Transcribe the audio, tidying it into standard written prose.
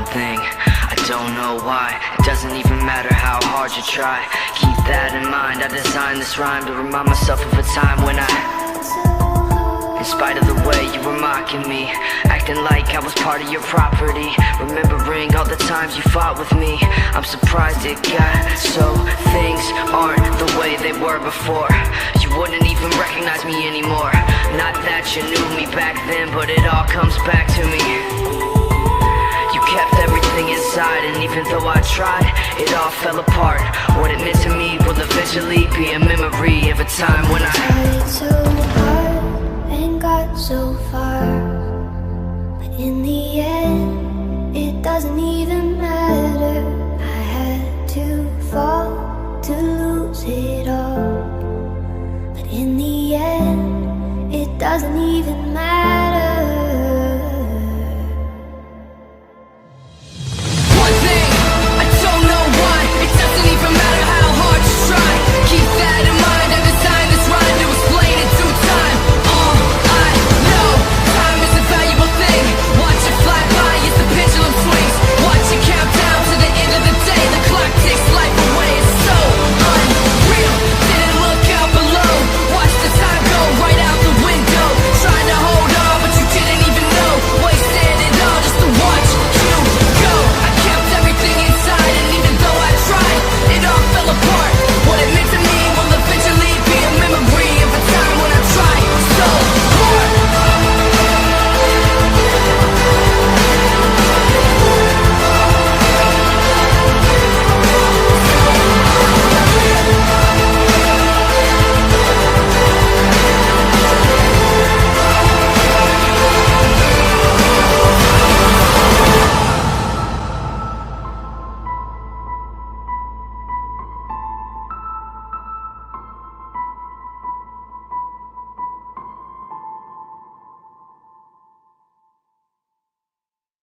one thing, I don't know why. It doesn't even matter how hard you try. Keep that in mind, I designed this rhyme to remind myself of a time when in spite of the way you were mocking me, acting like I was part of your property, remembering all the times you fought with me, I'm surprised it got so things aren't the way they were before. You wouldn't even recognize me anymore. Not that you knew me back then, but it all comes back to me. You kept everything inside, and even though I tried, it all fell apart. What it meant to me will eventually be a memory of a time when I tried so hard and got so far, but in the end, it doesn't even matter. I had to fall to